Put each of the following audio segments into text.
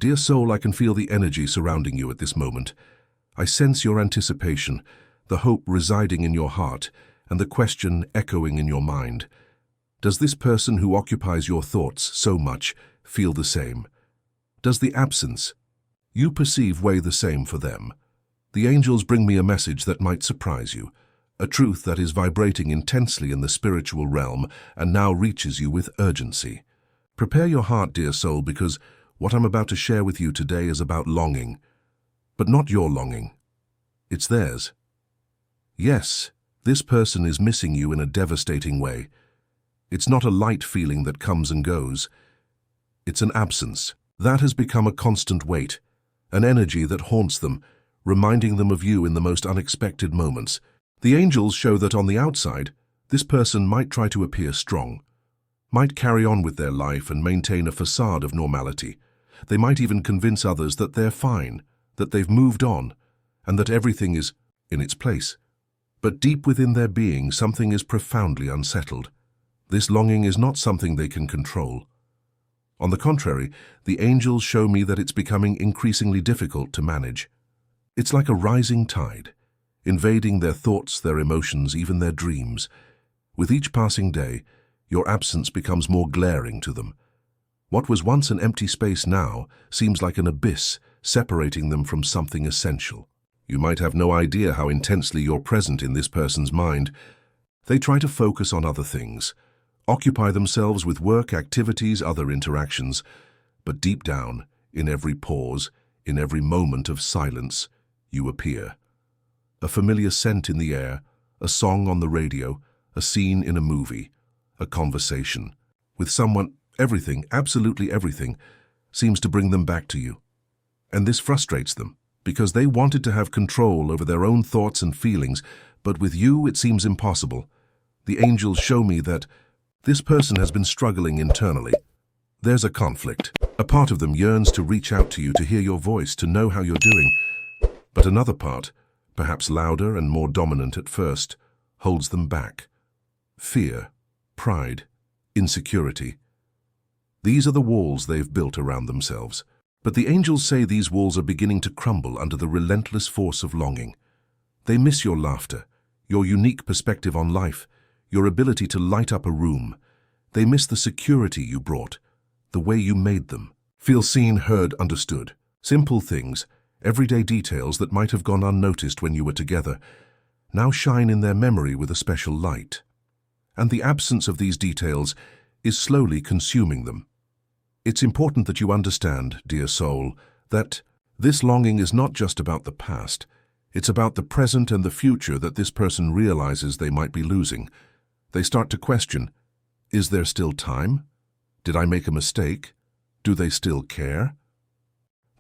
Dear soul, I can feel the energy surrounding you at this moment. I sense your anticipation, the hope residing in your heart, and the question echoing in your mind. Does this person who occupies your thoughts so much feel the same? Does the absence you perceive weigh the same for them? The angels bring me a message that might surprise you, a truth that is vibrating intensely in the spiritual realm and now reaches you with urgency. Prepare your heart, dear soul, because what I'm about to share with you today is about longing, but not your longing. It's theirs. Yes, this person is missing you in a devastating way. It's not a light feeling that comes and goes. It's an absence. That has become a constant weight, an energy that haunts them, reminding them of you in the most unexpected moments. The angels show that on the outside, this person might try to appear strong, might carry on with their life and maintain a facade of normality. They might even convince others that they're fine, that they've moved on, and that everything is in its place. But deep within their being, something is profoundly unsettled. This longing is not something they can control. On the contrary, the angels show me that it's becoming increasingly difficult to manage. It's like a rising tide, invading their thoughts, their emotions, even their dreams. With each passing day, your absence becomes more glaring to them. What was once an empty space now seems like an abyss, separating them from something essential. You might have no idea how intensely you're present in this person's mind. They try to focus on other things, occupy themselves with work, activities, other interactions, but deep down, in every pause, in every moment of silence, you appear. A familiar scent in the air, a song on the radio, a scene in a movie, a conversation. With someone, everything, absolutely everything, seems to bring them back to you. And this frustrates them, because they wanted to have control over their own thoughts and feelings, but with you it seems impossible. The angels show me that this person has been struggling internally. There's a conflict. A part of them yearns to reach out to you, to hear your voice, to know how you're doing. But another part, perhaps louder and more dominant at first, holds them back. Fear, pride, insecurity. These are the walls they've built around themselves. But the angels say these walls are beginning to crumble under the relentless force of longing. They miss your laughter, your unique perspective on life, your ability to light up a room. They miss the security you brought, the way you made them feel seen, heard, understood. Simple things, everyday details that might have gone unnoticed when you were together, now shine in their memory with a special light. And the absence of these details is slowly consuming them. It's important that you understand, dear soul, that this longing is not just about the past. It's about the present and the future that this person realizes they might be losing. They start to question, is there still time? Did I make a mistake? Do they still care?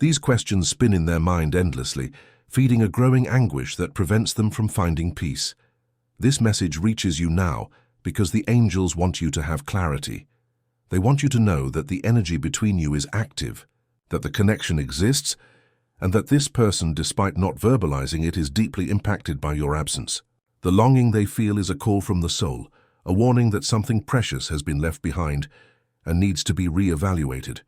These questions spin in their mind endlessly, feeding a growing anguish that prevents them from finding peace. This message reaches you now because the angels want you to have clarity. They want you to know that the energy between you is active, that the connection exists, and that this person, despite not verbalizing it, is deeply impacted by your absence. The longing they feel is a call from the soul, a warning that something precious has been left behind and needs to be re-evaluated.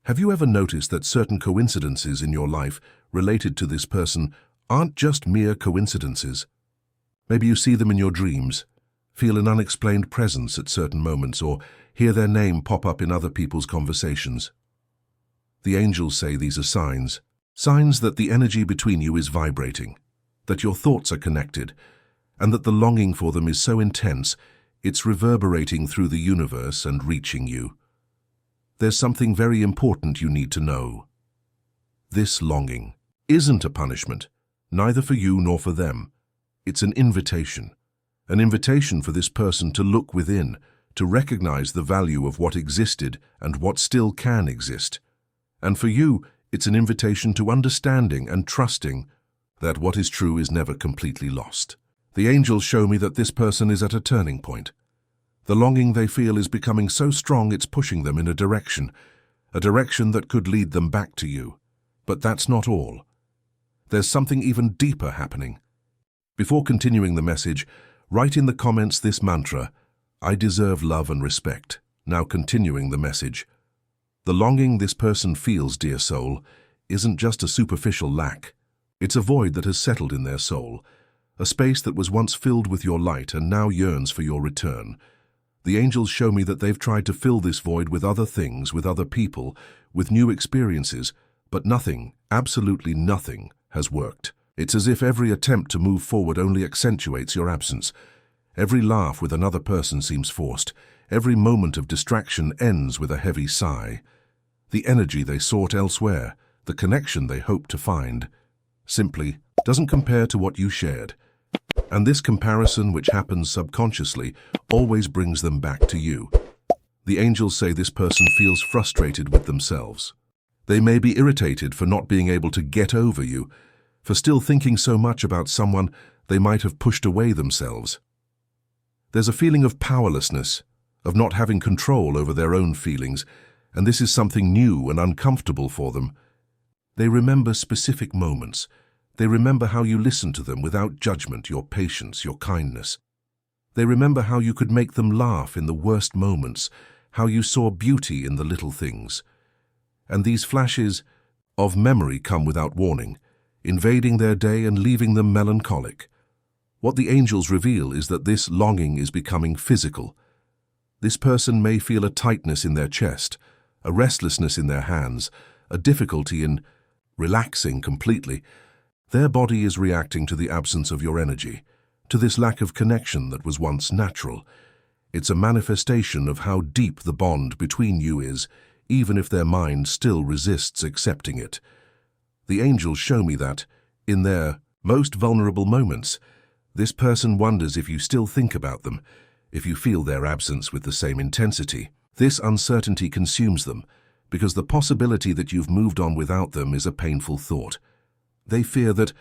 Have you ever noticed that certain coincidences in your life related to this person aren't just mere coincidences? Maybe you see them in your dreams, feel an unexplained presence at certain moments, or hear their name pop up in other people's conversations. The angels say these are signs that the energy between you is vibrating, that your thoughts are connected, and that the longing for them is so intense, it's reverberating through the universe and reaching you. There's something very important you need to know. This longing isn't a punishment, neither for you nor for them. It's an invitation for this person to look within, to recognize the value of what existed and what still can exist. And for you, it's an invitation to understanding and trusting that what is true is never completely lost. The angels show me that this person is at a turning point. The longing they feel is becoming so strong it's pushing them in a direction that could lead them back to you. But that's not all. There's something even deeper happening. Before continuing the message, write in the comments this mantra: I deserve love and respect. Now continuing the message: The longing this person feels, dear soul, isn't just a superficial lack. It's a void that has settled in their soul, a space that was once filled with your light and now yearns for your return. The angels show me that they've tried to fill this void with other things, with other people, with new experiences, but nothing, absolutely nothing, has worked. It's as if every attempt to move forward only accentuates your absence. Every laugh with another person seems forced. Every moment of distraction ends with a heavy sigh. The energy they sought elsewhere, the connection they hoped to find, simply doesn't compare to what you shared. And this comparison, which happens subconsciously, always brings them back to you. The angels say this person feels frustrated with themselves. They may be irritated for not being able to get over you, for still thinking so much about someone they might have pushed away themselves. There's a feeling of powerlessness, of not having control over their own feelings, and this is something new and uncomfortable for them. They remember specific moments. They remember how you listened to them without judgment, your patience, your kindness. They remember how you could make them laugh in the worst moments, how you saw beauty in the little things. And these flashes of memory come without warning, invading their day and leaving them melancholic. What the angels reveal is that this longing is becoming physical. This person may feel a tightness in their chest, a restlessness in their hands, a difficulty in relaxing completely. Their body is reacting to the absence of your energy, to this lack of connection that was once natural. It's a manifestation of how deep the bond between you is, even if their mind still resists accepting it. The angels show me that, in their most vulnerable moments, this person wonders if you still think about them, if you feel their absence with the same intensity. This uncertainty consumes them, because the possibility that you've moved on without them is a painful thought. They fear that,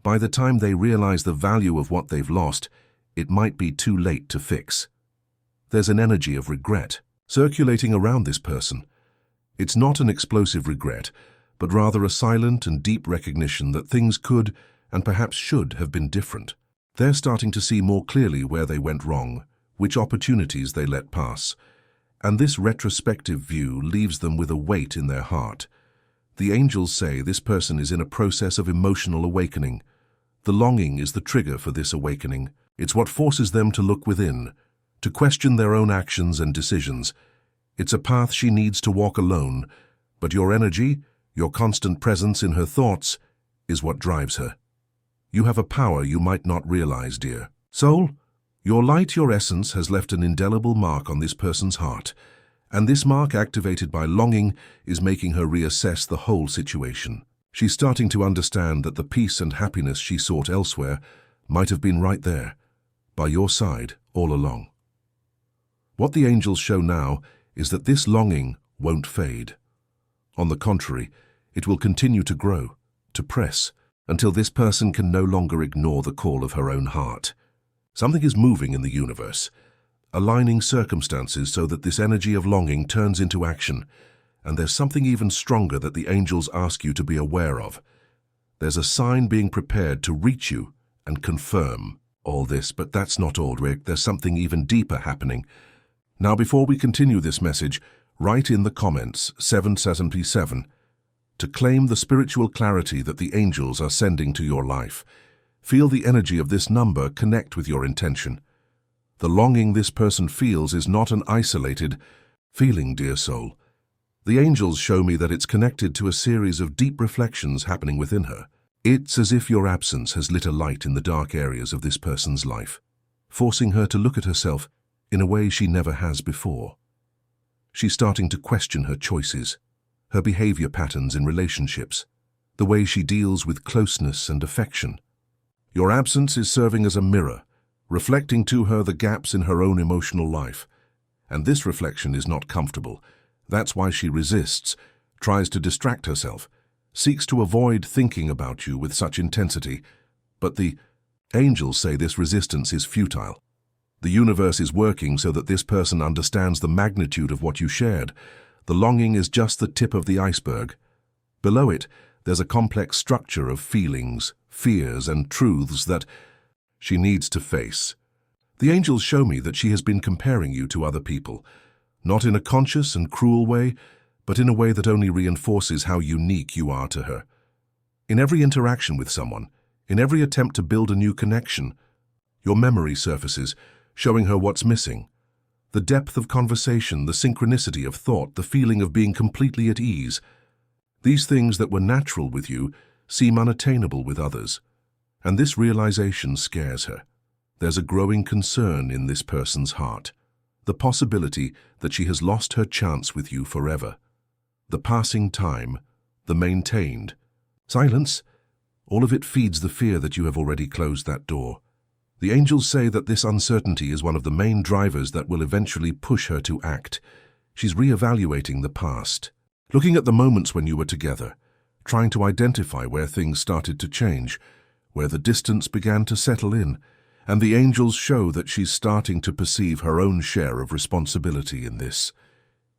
by the time they realize the value of what they've lost, it might be too late to fix. There's an energy of regret circulating around this person. It's not an explosive regret, but rather a silent and deep recognition that things could, and perhaps should, have been different. They're starting to see more clearly where they went wrong, which opportunities they let pass, and this retrospective view leaves them with a weight in their heart. The angels say this person is in a process of emotional awakening. The longing is the trigger for this awakening. It's what forces them to look within, to question their own actions and decisions. It's a path she needs to walk alone, but your energy, your constant presence in her thoughts, is what drives her. You have a power you might not realize, dear soul. Your light, your essence, has left an indelible mark on this person's heart, and this mark, activated by longing, is making her reassess the whole situation. She's starting to understand that the peace and happiness she sought elsewhere might have been right there, by your side, all along. What the angels show now is that this longing won't fade. On the contrary, it will continue to grow, to press, until this person can no longer ignore the call of her own heart. Something is moving in the universe, aligning circumstances so that this energy of longing turns into action, and there's something even stronger that the angels ask you to be aware of. There's a sign being prepared to reach you and confirm all this, but that's not all, Rick. There's something even deeper happening. Now, before we continue this message, write in the comments 777 to claim the spiritual clarity that the angels are sending to your life. Feel the energy of this number connect with your intention. The longing this person feels is not an isolated feeling, dear soul. The angels show me that it's connected to a series of deep reflections happening within her. It's as if your absence has lit a light in the dark areas of this person's life, forcing her to look at herself in a way she never has before. She's starting to question her choices, her behavior patterns in relationships, the way she deals with closeness and affection. Your absence is serving as a mirror, reflecting to her the gaps in her own emotional life. And this reflection is not comfortable. That's why she resists, tries to distract herself, seeks to avoid thinking about you with such intensity. But the angels say this resistance is futile. The universe is working so that this person understands the magnitude of what you shared. The longing is just the tip of the iceberg. Below it, there's a complex structure of feelings, fears, and truths that she needs to face. The angels show me that she has been comparing you to other people, not in a conscious and cruel way, but in a way that only reinforces how unique you are to her. In every interaction with someone, in every attempt to build a new connection, your memory surfaces, showing her what's missing. The depth of conversation, the synchronicity of thought, the feeling of being completely at ease. These things that were natural with you seem unattainable with others, and this realization scares her. There's a growing concern in this person's heart, the possibility that she has lost her chance with you forever. The passing time, the maintained silence, all of it feeds the fear that you have already closed that door. The angels say that this uncertainty is one of the main drivers that will eventually push her to act. She's reevaluating the past, looking at the moments when you were together, trying to identify where things started to change, where the distance began to settle in, and the angels show that she's starting to perceive her own share of responsibility in this.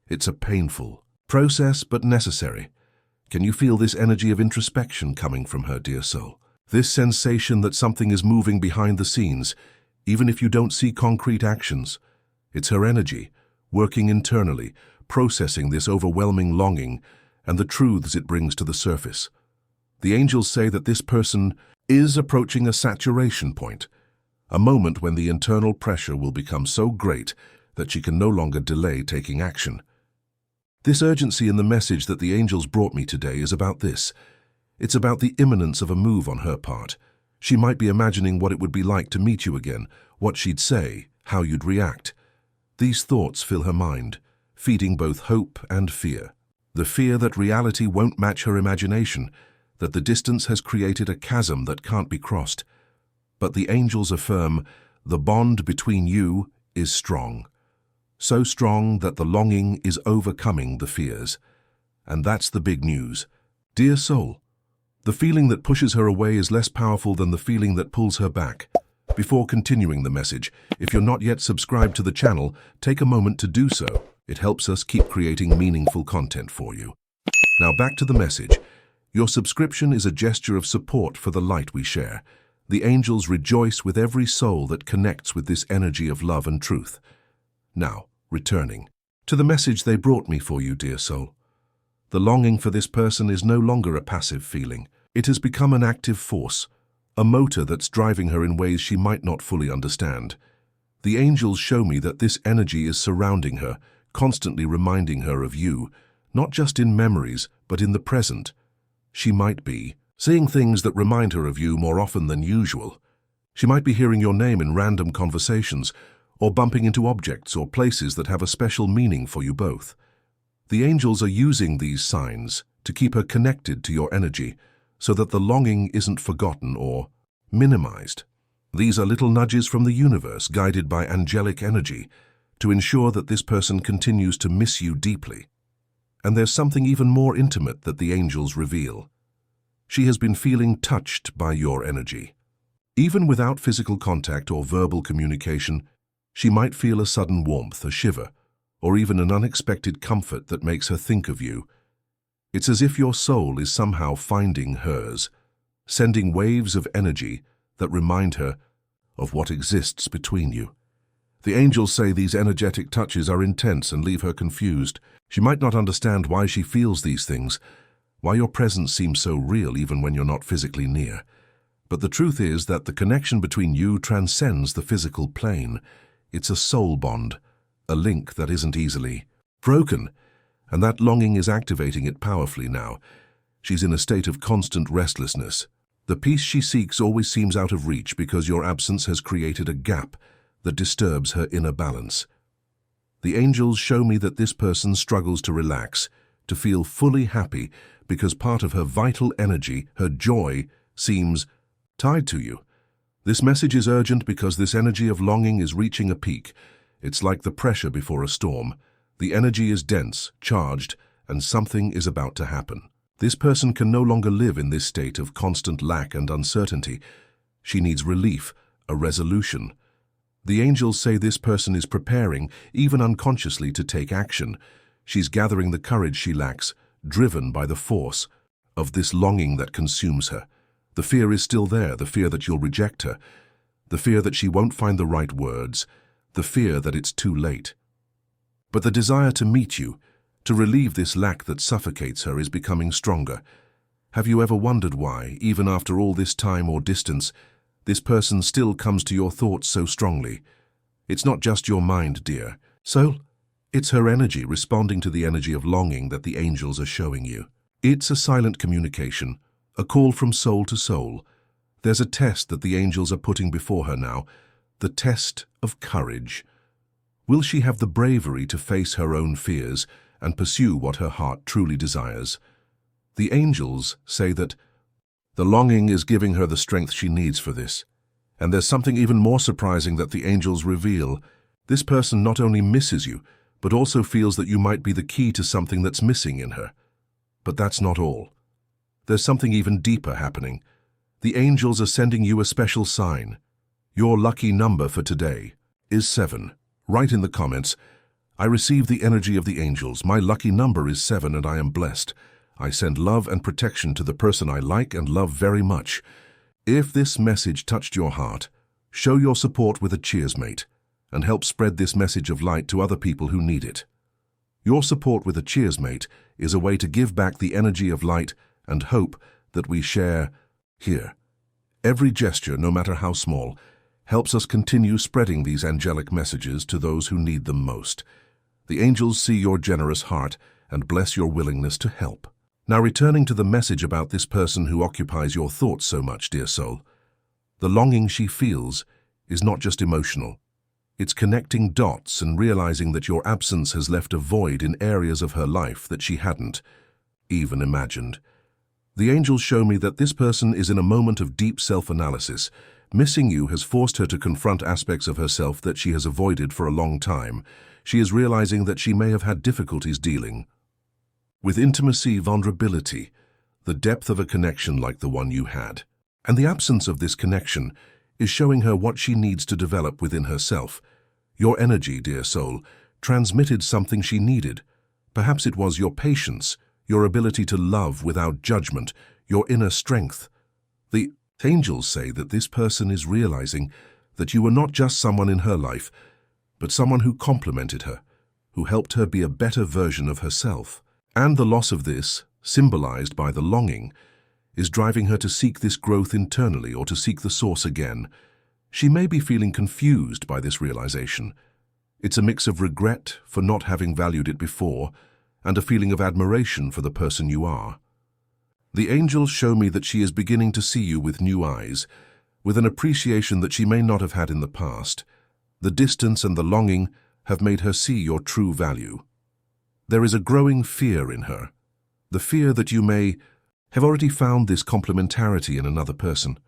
It's a painful process, but necessary. Can you feel this energy of introspection coming from her, dear soul? This sensation that something is moving behind the scenes, even if you don't see concrete actions. It's her energy, working internally, processing this overwhelming longing and the truths it brings to the surface. The angels say that this person is approaching a saturation point, a moment when the internal pressure will become so great that she can no longer delay taking action. This urgency in the message that the angels brought me today is about this. It's about the imminence of a move on her part. She might be imagining what it would be like to meet you again, what she'd say, how you'd react. These thoughts fill her mind, feeding both hope and fear. The fear that reality won't match her imagination, that the distance has created a chasm that can't be crossed. But the angels affirm the bond between you is strong. So strong that the longing is overcoming the fears. And that's the big news. Dear soul, the feeling that pushes her away is less powerful than the feeling that pulls her back. Before continuing the message, if you're not yet subscribed to the channel, take a moment to do so. It helps us keep creating meaningful content for you. Now back to the message. Your subscription is a gesture of support for the light we share. The angels rejoice with every soul that connects with this energy of love and truth. Now, returning to the message they brought me for you, dear soul. The longing for this person is no longer a passive feeling. It has become an active force, a motor that's driving her in ways she might not fully understand. The angels show me that this energy is surrounding her, constantly reminding her of you, not just in memories, but in the present. She might be seeing things that remind her of you more often than usual. She might be hearing your name in random conversations, or bumping into objects or places that have a special meaning for you both. The angels are using these signs to keep her connected to your energy, so that the longing isn't forgotten or minimized. These are little nudges from the universe, guided by angelic energy, to ensure that this person continues to miss you deeply. And there's something even more intimate that the angels reveal. She has been feeling touched by your energy. Even without physical contact or verbal communication, she might feel a sudden warmth, a shiver, or even an unexpected comfort that makes her think of you. It's as if your soul is somehow finding hers, sending waves of energy that remind her of what exists between you. The angels say these energetic touches are intense and leave her confused. She might not understand why she feels these things, why your presence seems so real even when you're not physically near. But the truth is that the connection between you transcends the physical plane. It's a soul bond, a link that isn't easily broken, and that longing is activating it powerfully now. She's in a state of constant restlessness. The peace she seeks always seems out of reach because your absence has created a gap that disturbs her inner balance. The angels show me that this person struggles to relax, to feel fully happy, because part of her vital energy, her joy, seems tied to you. This message is urgent because this energy of longing is reaching a peak. It's like the pressure before a storm. The energy is dense, charged, and something is about to happen. This person can no longer live in this state of constant lack and uncertainty. She needs relief, a resolution. The angels say this person is preparing, even unconsciously, to take action. She's gathering the courage she lacks, driven by the force of this longing that consumes her. The fear is still there, the fear that you'll reject her, the fear that she won't find the right words, the fear that it's too late. But the desire to meet you, To relieve this lack that suffocates her is becoming stronger. Have you ever wondered why, even after all this time or distance, this person still comes to your thoughts so strongly? It's not just your mind, dear. So, it's her energy responding to the energy of longing that the angels are showing you. It's a silent communication, a call from soul to soul. There's a test that the angels are putting before her now, the test of courage. Will she have the bravery to face her own fears and pursue what her heart truly desires? The angels say that the longing is giving her the strength she needs for this. And there's something even more surprising that the angels reveal. This person not only misses you, but also feels that you might be the key to something that's missing in her. But that's not all. There's something even deeper happening. The angels are sending you a special sign. Your lucky number for today is 7. Write in the comments, "I receive the energy of the angels. My lucky number is 7 and I am blessed. I send love and protection to the person I like and love very much." If this message touched your heart, show your support with a cheers mate and help spread this message of light to other people who need it. Your support with a cheers mate is a way to give back the energy of light and hope that we share here. Every gesture, no matter how small, helps us continue spreading these angelic messages to those who need them most. The angels see your generous heart and bless your willingness to help. Now, returning to the message about this person who occupies your thoughts so much, dear soul, the longing she feels is not just emotional. It's connecting dots and realizing that your absence has left a void in areas of her life that she hadn't even imagined. The angels show me that this person is in a moment of deep self-analysis. Missing you has forced her to confront aspects of herself that she has avoided for a long time. She is realizing that she may have had difficulties dealing with intimacy, vulnerability, the depth of a connection like the one you had. And the absence of this connection is showing her what she needs to develop within herself. Your energy, dear soul, transmitted something she needed. Perhaps it was your patience, your ability to love without judgment, your inner strength. The angels say that this person is realizing that you were not just someone in her life, but someone who complemented her, who helped her be a better version of herself. And the loss of this, symbolized by the longing, is driving her to seek this growth internally or to seek the source again. She may be feeling confused by this realization. It's a mix of regret for not having valued it before and a feeling of admiration for the person you are. The angels show me that she is beginning to see you with new eyes, with an appreciation that she may not have had in the past. The distance and the longing have made her see your true value. There is a growing fear in her, the fear that you may have already found this complementarity in another person,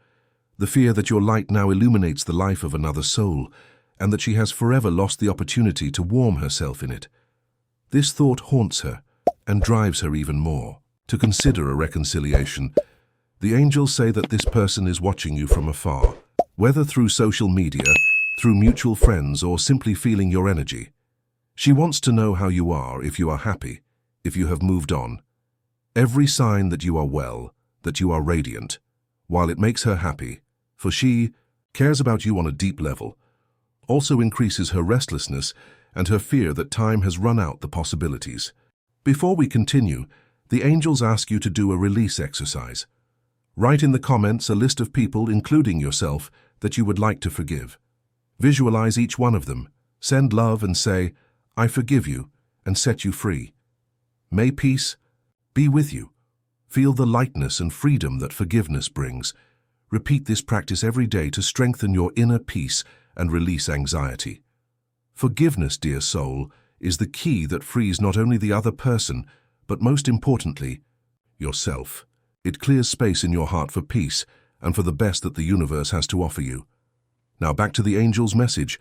the fear that your light now illuminates the life of another soul, and that she has forever lost the opportunity to warm herself in it. This thought haunts her and drives her even more to consider a reconciliation. The angels say that this person is watching you from afar, whether through social media, through mutual friends, or simply feeling your energy. She wants to know how you are, if you are happy, if you have moved on. Every sign that you are well, that you are radiant, while it makes her happy, for she cares about you on a deep level, also increases her restlessness and her fear that time has run out the possibilities. Before we continue, the angels ask you to do a release exercise. Write in the comments a list of people, including yourself, that you would like to forgive. Visualize each one of them, send love and say, "I forgive you," and set you free. May peace be with you. Feel the lightness and freedom that forgiveness brings. Repeat this practice every day to strengthen your inner peace and release anxiety. Forgiveness, dear soul, is the key that frees not only the other person, but most importantly, yourself. It clears space in your heart for peace and for the best that the universe has to offer you. Now back to the angel's message.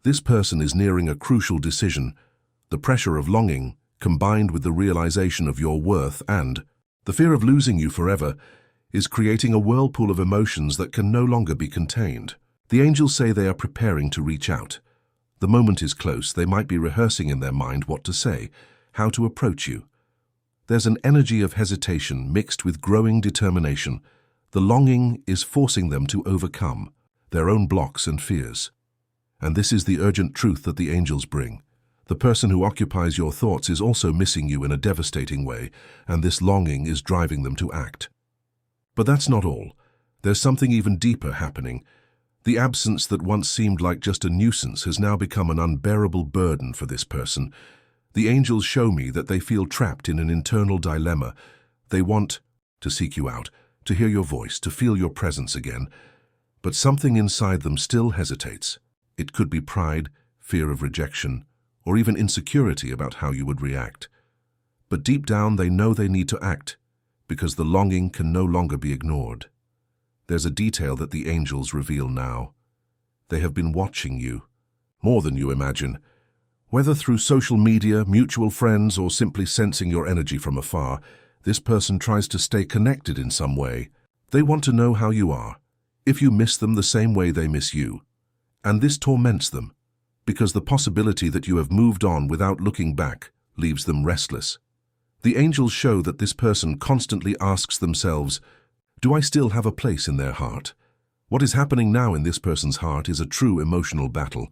This person is nearing a crucial decision. The pressure of longing, combined with the realization of your worth and the fear of losing you forever, is creating a whirlpool of emotions that can no longer be contained. The angels say they are preparing to reach out. The moment is close. They might be rehearsing in their mind what to say, how to approach you. There's an energy of hesitation mixed with growing determination. The longing is forcing them to overcome their own blocks and fears. And this is the urgent truth that the angels bring. The person who occupies your thoughts is also missing you in a devastating way, and this longing is driving them to act. But that's not all. There's something even deeper happening. The absence that once seemed like just a nuisance has now become an unbearable burden for this person. The angels show me that they feel trapped in an internal dilemma. They want to seek you out, to hear your voice, to feel your presence again. But something inside them still hesitates. It could be pride, fear of rejection, or even insecurity about how you would react. But deep down they know they need to act, because the longing can no longer be ignored. There's a detail that the angels reveal now. They have been watching you, more than you imagine. Whether through social media, mutual friends, or simply sensing your energy from afar, this person tries to stay connected in some way. They want to know how you are, if you miss them the same way they miss you. And this torments them, because the possibility that you have moved on without looking back leaves them restless. The angels show that this person constantly asks themselves, do I still have a place in their heart? What is happening now in this person's heart is a true emotional battle.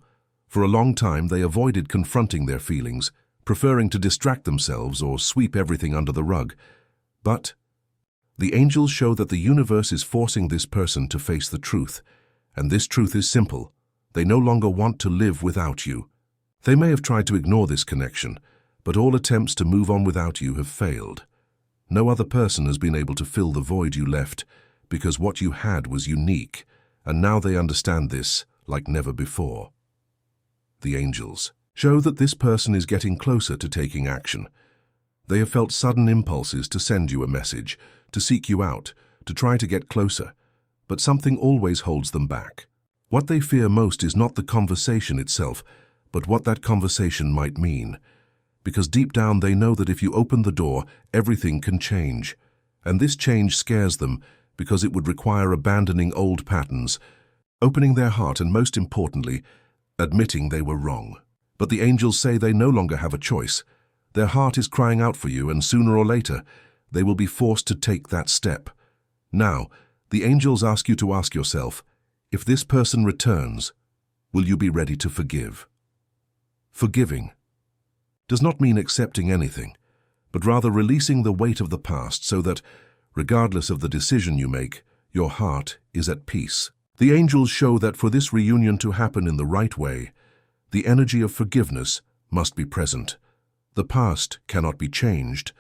For a long time they avoided confronting their feelings, preferring to distract themselves or sweep everything under the rug. But the angels show that the universe is forcing this person to face the truth, and this truth is simple. They no longer want to live without you. They may have tried to ignore this connection, but all attempts to move on without you have failed. No other person has been able to fill the void you left, because what you had was unique, and now they understand this like never before. The angels show that this person is getting closer to taking action. They have felt sudden impulses to send you a message, to seek you out, to try to get closer, but something always holds them back. What they fear most is not the conversation itself, but what that conversation might mean. Because deep down they know that if you open the door, everything can change. And this change scares them because it would require abandoning old patterns, opening their heart, and most importantly, admitting they were wrong. But the angels say they no longer have a choice. Their heart is crying out for you, and sooner or later, they will be forced to take that step. Now, the angels ask you to ask yourself, if this person returns, will you be ready to forgive? Forgiving does not mean accepting anything, but rather releasing the weight of the past so that, regardless of the decision you make, your heart is at peace. The angels show that for this reunion to happen in the right way, the energy of forgiveness must be present. The past cannot be changed,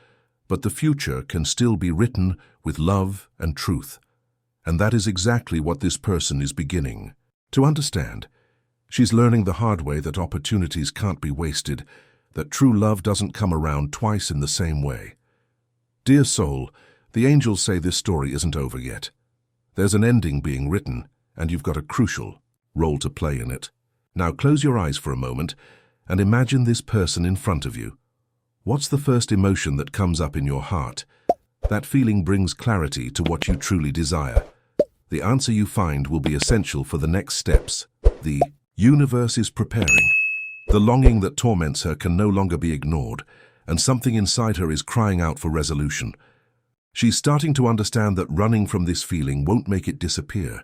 but the future can still be written with love and truth. And that is exactly what this person is beginning to understand. She's learning the hard way that opportunities can't be wasted, that true love doesn't come around twice in the same way. Dear soul, the angels say this story isn't over yet. There's an ending being written, and you've got a crucial role to play in it. Now close your eyes for a moment and imagine this person in front of you. What's the first emotion that comes up in your heart? That feeling brings clarity to what you truly desire. The answer you find will be essential for the next steps. The universe is preparing. The longing that torments her can no longer be ignored, and something inside her is crying out for resolution. She's starting to understand that running from this feeling won't make it disappear.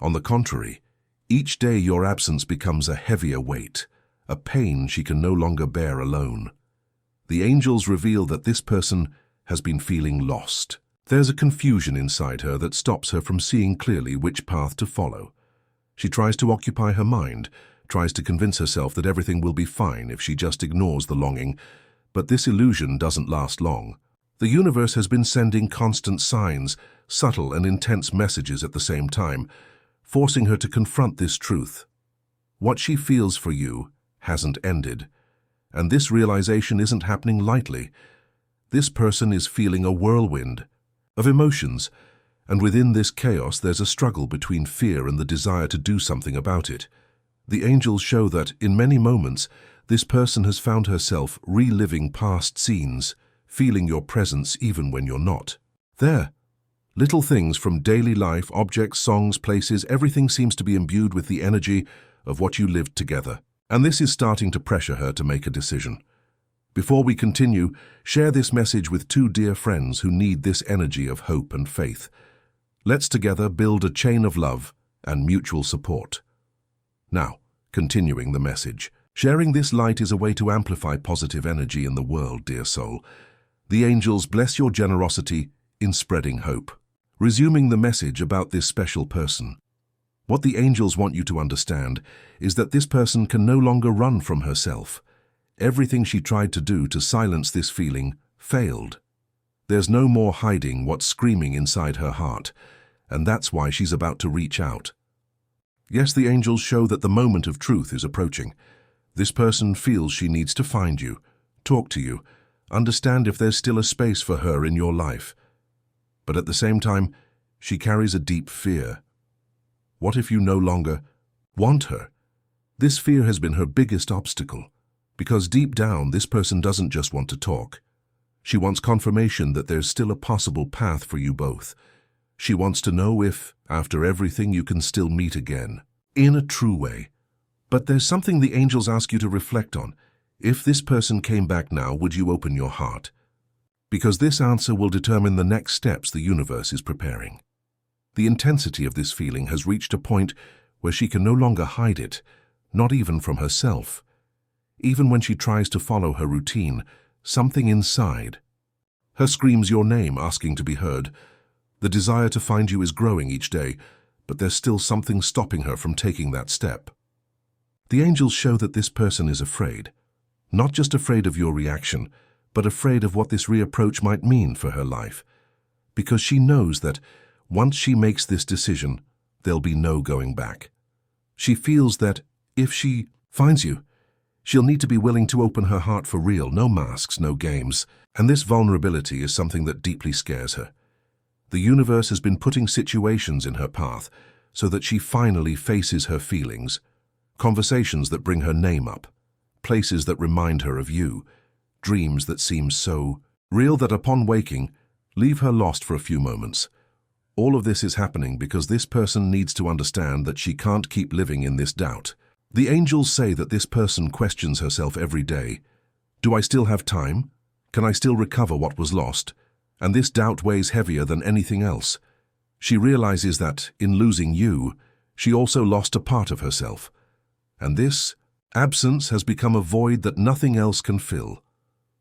On the contrary, each day your absence becomes a heavier weight, a pain she can no longer bear alone. The angels reveal that this person has been feeling lost. There's a confusion inside her that stops her from seeing clearly which path to follow. She tries to occupy her mind, tries to convince herself that everything will be fine if she just ignores the longing, but this illusion doesn't last long. The universe has been sending constant signs, subtle and intense messages at the same time, forcing her to confront this truth. What she feels for you hasn't ended, and this realization isn't happening lightly. This person is feeling a whirlwind of emotions, and within this chaos there's a struggle between fear and the desire to do something about it. The angels show that, in many moments, this person has found herself reliving past scenes, feeling your presence even when you're not there. Little things from daily life, objects, songs, places, everything seems to be imbued with the energy of what you lived together. And this is starting to pressure her to make a decision. Before we continue, share this message with 2 dear friends who need this energy of hope and faith. Let's together build a chain of love and mutual support. Now, continuing the message. Sharing this light is a way to amplify positive energy in the world, dear soul. The angels bless your generosity in spreading hope. Resuming the message about this special person. What the angels want you to understand is that this person can no longer run from herself. Everything she tried to do to silence this feeling failed. There's no more hiding what's screaming inside her heart, and that's why she's about to reach out. Yes, the angels show that the moment of truth is approaching. This person feels she needs to find you, talk to you, understand if there's still a space for her in your life. But at the same time, she carries a deep fear. What if you no longer want her? This fear has been her biggest obstacle, because deep down this person doesn't just want to talk. She wants confirmation that there's still a possible path for you both. She wants to know if, after everything, you can still meet again, in a true way. But there's something the angels ask you to reflect on. If this person came back now, would you open your heart? Because this answer will determine the next steps the universe is preparing. The intensity of this feeling has reached a point where she can no longer hide it, not even from herself. Even when she tries to follow her routine, something inside her screams your name, asking to be heard. The desire to find you is growing each day, but there's still something stopping her from taking that step. The angels show that this person is afraid. Not just afraid of your reaction, but afraid of what this reapproach might mean for her life. Because she knows that once she makes this decision, there'll be no going back. She feels that if she finds you, she'll need to be willing to open her heart for real, no masks, no games. And this vulnerability is something that deeply scares her. The universe has been putting situations in her path so that she finally faces her feelings, conversations that bring her name up, places that remind her of you, dreams that seem so real that upon waking, leave her lost for a few moments. All of this is happening because this person needs to understand that she can't keep living in this doubt. The angels say that this person questions herself every day. Do I still have time? Can I still recover what was lost? And this doubt weighs heavier than anything else. She realizes that, in losing you, she also lost a part of herself. And this absence has become a void that nothing else can fill.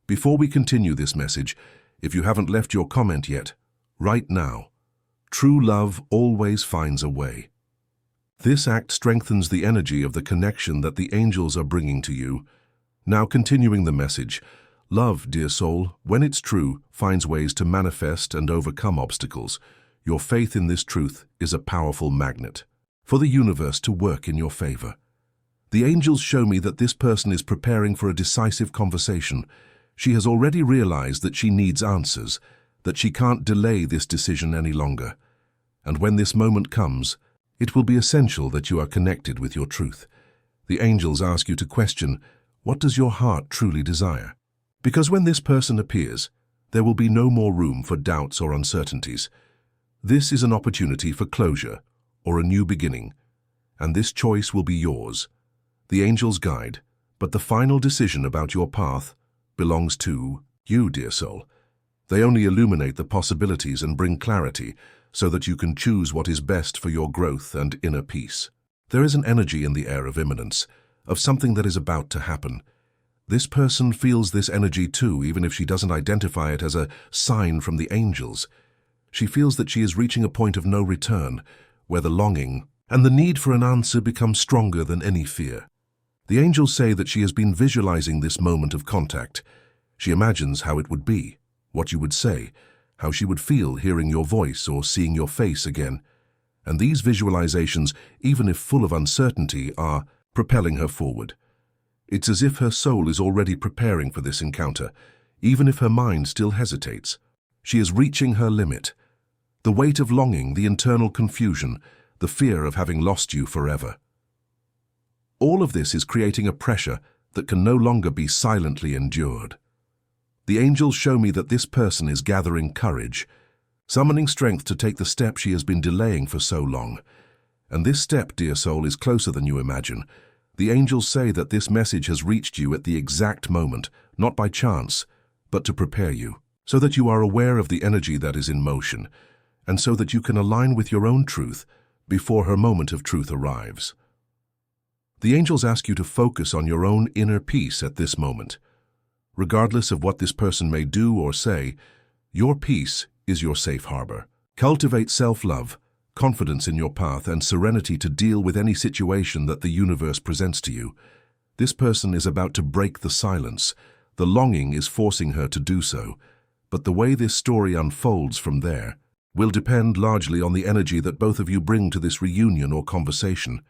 Before we continue this message, if you haven't left your comment yet, right now. True love always finds a way. This act strengthens the energy of the connection that the angels are bringing to you. Now continuing the message, love, dear soul, when it's true, finds ways to manifest and overcome obstacles. Your faith in this truth is a powerful magnet for the universe to work in your favor. The angels show me that this person is preparing for a decisive conversation. She has already realized that she needs answers, that she can't delay this decision any longer. And when this moment comes, it will be essential that you are connected with your truth. The angels ask you to question, what does your heart truly desire? Because when this person appears, there will be no more room for doubts or uncertainties. This is an opportunity for closure or a new beginning, and this choice will be yours. The angels guide, but the final decision about your path belongs to you, dear soul. They only illuminate the possibilities and bring clarity so that you can choose what is best for your growth and inner peace. There is an energy in the air of imminence, of something that is about to happen. This person feels this energy too, even if she doesn't identify it as a sign from the angels. She feels that she is reaching a point of no return, where the longing and the need for an answer become stronger than any fear. The angels say that she has been visualizing this moment of contact. She imagines how it would be, what you would say, how she would feel hearing your voice or seeing your face again. And these visualizations, even if full of uncertainty, are propelling her forward. It's as if her soul is already preparing for this encounter, even if her mind still hesitates. She is reaching her limit. The weight of longing, the internal confusion, the fear of having lost you forever. All of this is creating a pressure that can no longer be silently endured. The angels show me that this person is gathering courage, summoning strength to take the step she has been delaying for so long. And this step, dear soul, is closer than you imagine. The angels say that this message has reached you at the exact moment, not by chance, but to prepare you, so that you are aware of the energy that is in motion, and so that you can align with your own truth before her moment of truth arrives. The angels ask you to focus on your own inner peace at this moment. Regardless of what this person may do or say, your peace is your safe harbor. Cultivate self-love, confidence in your path, and serenity to deal with any situation that the universe presents to you. This person is about to break the silence. The longing is forcing her to do so. But the way this story unfolds from there will depend largely on the energy that both of you bring to this reunion or conversation.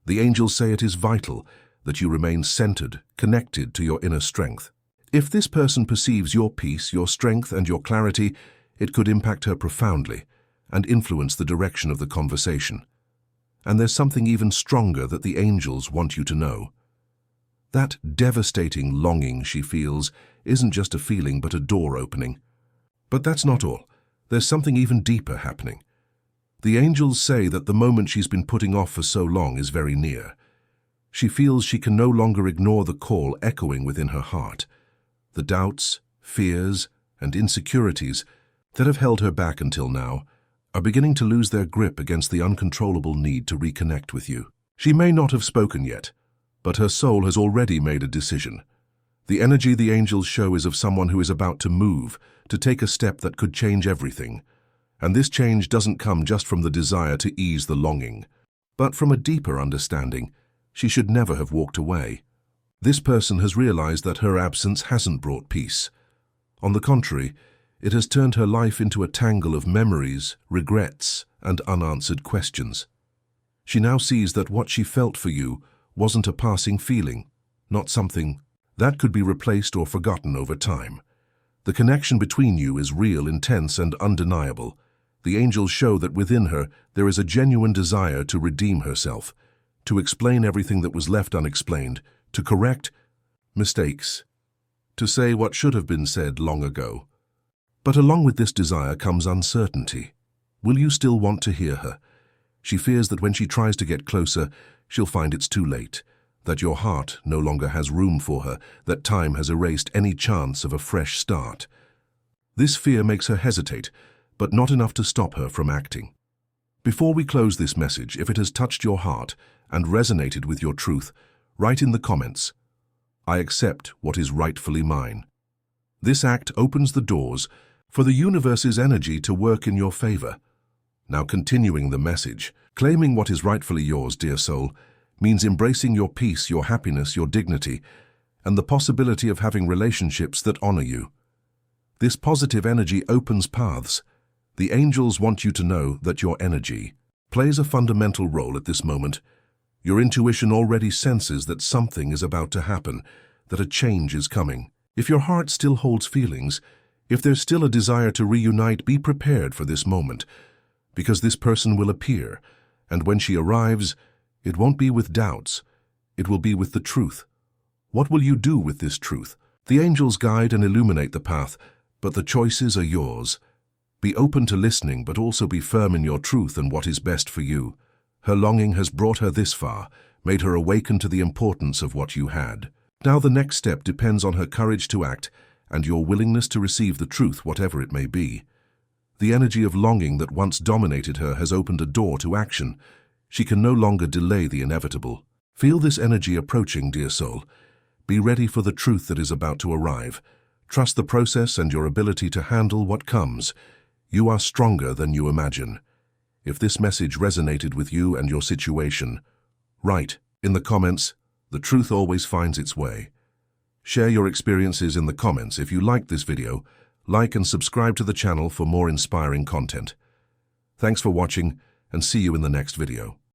The angels say it is vital that you remain centered, connected to your inner strength. If this person perceives your peace, your strength, and your clarity, it could impact her profoundly and influence the direction of the conversation. And there's something even stronger that the angels want you to know. That devastating longing she feels isn't just a feeling but a door opening. But that's not all. There's something even deeper happening. The angels say that the moment she's been putting off for so long is very near. She feels she can no longer ignore the call echoing within her heart. The doubts, fears, and insecurities that have held her back until now are beginning to lose their grip against the uncontrollable need to reconnect with you. She may not have spoken yet, but her soul has already made a decision. The energy the angels show is of someone who is about to move, to take a step that could change everything. And this change doesn't come just from the desire to ease the longing, but from a deeper understanding. She should never have walked away. This person has realized that her absence hasn't brought peace. On the contrary, it has turned her life into a tangle of memories, regrets, and unanswered questions. She now sees that what she felt for you wasn't a passing feeling, not something that could be replaced or forgotten over time. The connection between you is real, intense, and undeniable. The angels show that within her there is a genuine desire to redeem herself, to explain everything that was left unexplained, to correct mistakes, to say what should have been said long ago. But along with this desire comes uncertainty. Will you still want to hear her? She fears that when she tries to get closer, she'll find it's too late, that your heart no longer has room for her, that time has erased any chance of a fresh start. This fear makes her hesitate, but not enough to stop her from acting. Before we close this message, if it has touched your heart and resonated with your truth, write in the comments, "I accept what is rightfully mine." This act opens the doors for the universe's energy to work in your favor. Now, continuing the message, claiming what is rightfully yours, dear soul, means embracing your peace, your happiness, your dignity, and the possibility of having relationships that honor you. This positive energy opens paths. The angels want you to know that your energy plays a fundamental role at this moment. Your intuition already senses that something is about to happen, that a change is coming. If your heart still holds feelings, if there's still a desire to reunite, be prepared for this moment, because this person will appear, and when she arrives, it won't be with doubts, it will be with the truth. What will you do with this truth? The angels guide and illuminate the path, but the choices are yours. Be open to listening, but also be firm in your truth and what is best for you. Her longing has brought her this far, made her awaken to the importance of what you had. Now the next step depends on her courage to act and your willingness to receive the truth, whatever it may be. The energy of longing that once dominated her has opened a door to action. She can no longer delay the inevitable. Feel this energy approaching, dear soul. Be ready for the truth that is about to arrive. Trust the process and your ability to handle what comes. You are stronger than you imagine. If this message resonated with you and your situation, write in the comments, "The truth always finds its way." Share your experiences in the comments. If you liked this video, like and subscribe to the channel for more inspiring content. Thanks for watching, and see you in the next video.